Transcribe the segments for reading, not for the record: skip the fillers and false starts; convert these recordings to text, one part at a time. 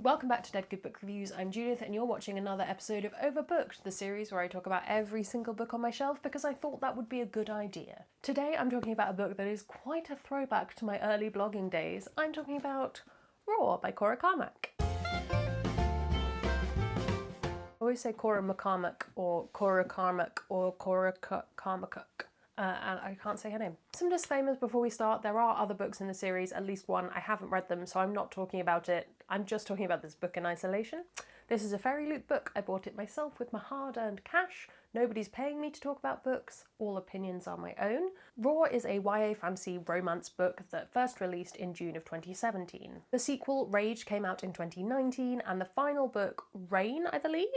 Welcome back to Dead Good Book Reviews. I'm Judith and you're watching another episode of Overbooked, the series where I talk about every single book on my shelf because I thought that would be a good idea. Today I'm talking about a book that is quite a throwback to my early blogging days. I'm talking about Roar by Cora Carmack. I always say Cora McCormack or Cora Carmack or Cora Carmack. And I can't say her name. Some disclaimers before we start. There are other books in the series, at least one. I haven't read them, so I'm not talking about it. I'm just talking about this book in isolation. This is a Fairy Loot book. I bought it myself with my hard-earned cash. Nobody's paying me to talk about books. All opinions are my own. Roar is a YA fantasy romance book that first released in June of 2017. The sequel, Rage, came out in 2019, and the final book, Rain, I believe?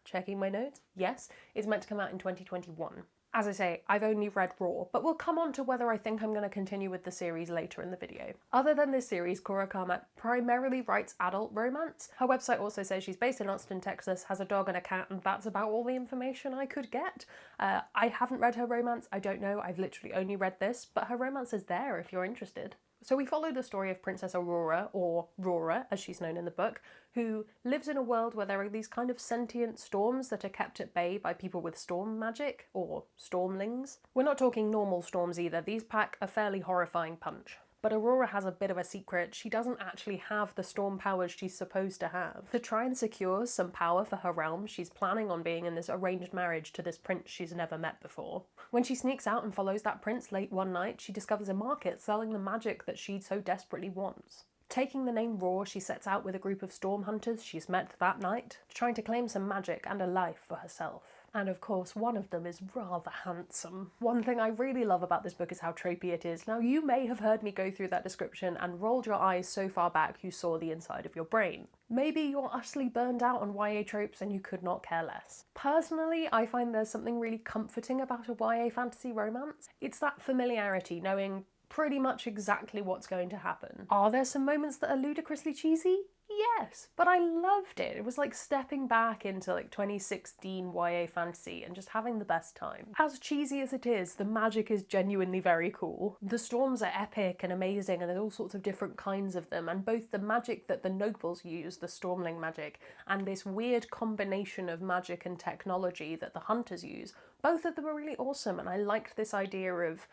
Checking my notes. Yes, is meant to come out in 2021. As I say, I've only read Roar, but we'll come on to whether I think I'm going to continue with the series later in the video. Other than this series, Cora Carmack primarily writes adult romance. Her website also says she's based in Austin, Texas, has a dog and a cat, and that's about all the information I could get. I haven't read her romance, I don't know, I've literally only read this, but her romance is there if you're interested. So we follow the story of Princess Aurora, or Rora as she's known in the book, who lives in a world where there are these kind of sentient storms that are kept at bay by people with storm magic, or stormlings. We're not talking normal storms either, these pack a fairly horrifying punch. But Aurora has a bit of a secret. She doesn't actually have the storm powers she's supposed to have. To try and secure some power for her realm, she's planning on being in this arranged marriage to this prince she's never met before. When she sneaks out and follows that prince late one night, she discovers a market selling the magic that she so desperately wants. Taking the name Roar, she sets out with a group of storm hunters she's met that night, trying to claim some magic and a life for herself. And of course, one of them is rather handsome. One thing I really love about this book is how tropey it is. Now, you may have heard me go through that description and rolled your eyes so far back you saw the inside of your brain. Maybe you're utterly burned out on YA tropes and you could not care less. Personally, I find there's something really comforting about a YA fantasy romance. It's that familiarity, knowing pretty much exactly what's going to happen. Are there some moments that are ludicrously cheesy? Yes, but I loved it. It was like stepping back into like 2016 YA fantasy and just having the best time. As cheesy as it is, the magic is genuinely very cool. The storms are epic and amazing and there's all sorts of different kinds of them, and both the magic that the nobles use, the stormling magic, and this weird combination of magic and technology that the hunters use, both of them are really awesome, and I liked this idea of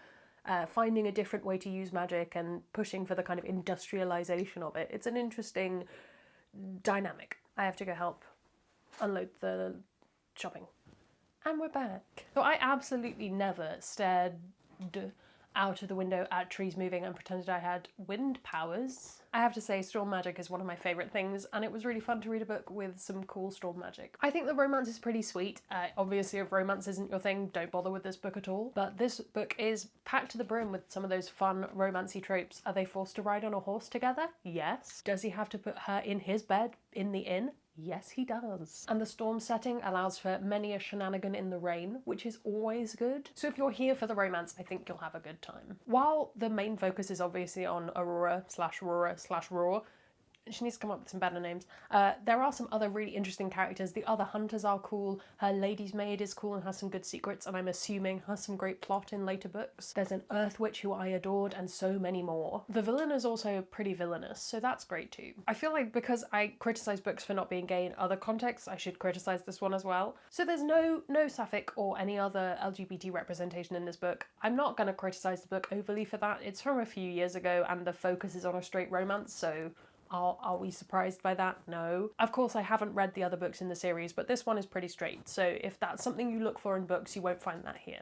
finding a different way to use magic and pushing for the kind of industrialization of it. It's an interesting dynamic. I have to go help unload the shopping. And we're back. So I absolutely never stared out of the window at trees moving and pretended I had wind powers. I have to say, storm magic is one of my favourite things, and it was really fun to read a book with some cool storm magic. I think the romance is pretty sweet. Obviously, if romance isn't your thing, don't bother with this book at all. But this book is packed to the brim with some of those fun romancy tropes. Are they forced to ride on a horse together? Yes. Does he have to put her in his bed in the inn? Yes, he does. And the storm setting allows for many a shenanigan in the rain, which is always good. So if you're here for the romance, I think you'll have a good time. While the main focus is obviously on Aurora/Roar, she needs to come up with some better names. There are some other really interesting characters. The other hunters are cool. Her lady's maid is cool and has some good secrets, and I'm assuming has some great plot in later books. There's an earth witch who I adored, and so many more. The villain is also pretty villainous, so that's great too. I feel like because I criticize books for not being gay in other contexts, I should criticize this one as well. So there's no sapphic or any other LGBT representation in this book. I'm not going to criticize the book overly for that. It's from a few years ago, and the focus is on a straight romance, so are we surprised by that? No. Of course, I haven't read the other books in the series, but this one is pretty straight, so if that's something you look for in books, you won't find that here.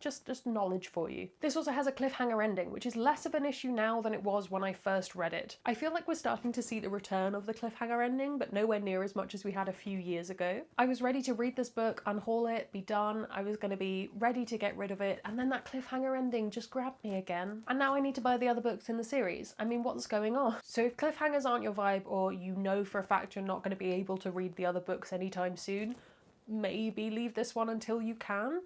Just knowledge for you. This also has a cliffhanger ending, which is less of an issue now than it was when I first read it. I feel like we're starting to see the return of the cliffhanger ending, but nowhere near as much as we had a few years ago. I was ready to read this book, unhaul it, be done. I was going to be ready to get rid of it, and then that cliffhanger ending just grabbed me again. And now I need to buy the other books in the series. I mean, what's going on? So if cliffhangers aren't your vibe, or you know for a fact you're not going to be able to read the other books anytime soon, maybe leave this one until you can.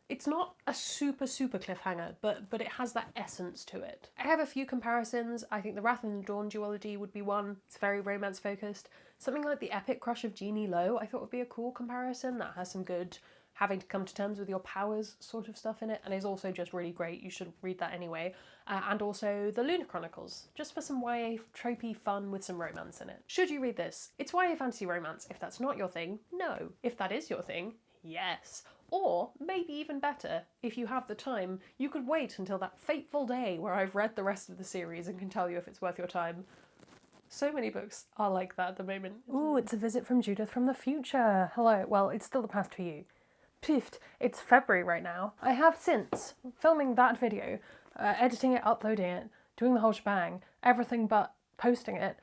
It's not a super cliffhanger, but it has that essence to it. I have a few comparisons. I think the Wrath and the Dawn duology would be one. It's very romance focused. Something like the Epic Crush of Jeannie Lo I thought would be a cool comparison that has some good having to come to terms with your powers sort of stuff in it, and is also just really great. You should read that anyway. And also the Lunar Chronicles, just for some YA tropey fun with some romance in it. Should you read this? It's YA fantasy romance. If that's not your thing, no. If that is your thing, yes. Or, maybe even better, if you have the time, you could wait until that fateful day where I've read the rest of the series and can tell you if it's worth your time. So many books are like that at the moment. Ooh, it's a visit from Judith from the future. Hello. Well, it's still the past for you. Piffed. It's February right now. I have since filming that video, editing it, uploading it, doing the whole shebang, everything but posting it.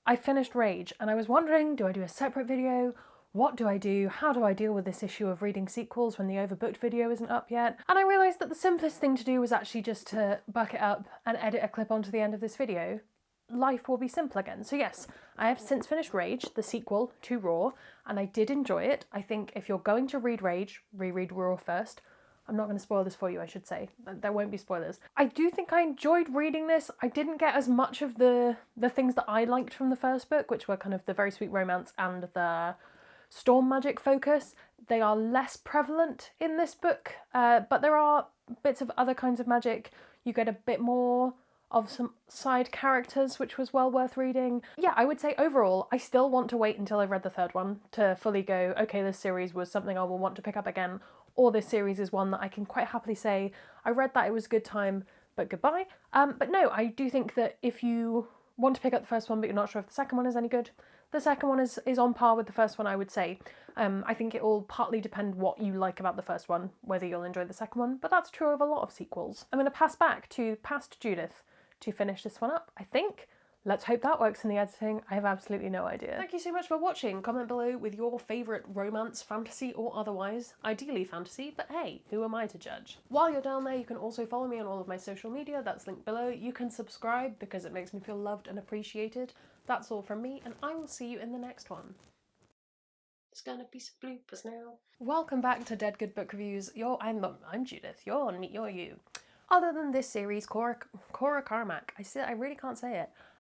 I finished Rage, and I was wondering, do I do a separate video? What do I do? How do I deal with this issue of reading sequels when the Overbooked video isn't up yet? And I realised that the simplest thing to do was actually just to buck it up and edit a clip onto the end of this video. Life will be simple again. So yes, I have since finished Rage, the sequel to Raw, and I did enjoy it. I think if you're going to read Rage, reread Raw first. I'm not going to spoil this for you, I should say. There won't be spoilers. I do think I enjoyed reading this. I didn't get as much of the things that I liked from the first book, which were kind of the very sweet romance and the storm magic focus. They are less prevalent in this book, but there are bits of other kinds of magic. You get a bit more of some side characters, which was well worth reading. Yeah, I would say overall, I still want to wait until I've read the third one to fully go, okay, this series was something I will want to pick up again, or this series is one that I can quite happily say, I read that, it was a good time, but goodbye. But no, I do think that if you want to pick up the first one, but you're not sure if the second one is any good, the second one is on par with the first one, I would say. I think it will partly depend what you like about the first one, whether you'll enjoy the second one, but that's true of a lot of sequels. I'm going to pass back to past Judith to finish this one up, I think. Let's hope that works in the editing. I have absolutely no idea. Thank you so much for watching. Comment below with your favourite romance, fantasy or otherwise. Ideally fantasy, but hey, who am I to judge? While you're down there, you can also follow me on all of my social media. That's linked below. You can subscribe because it makes me feel loved and appreciated. That's all from me, and I will see you in the next one. There's gonna be some bloopers now. Welcome back to Dead Good Book Reviews. I'm Judith. You're you. Other than this series, Cora Carmack, I really can't say it.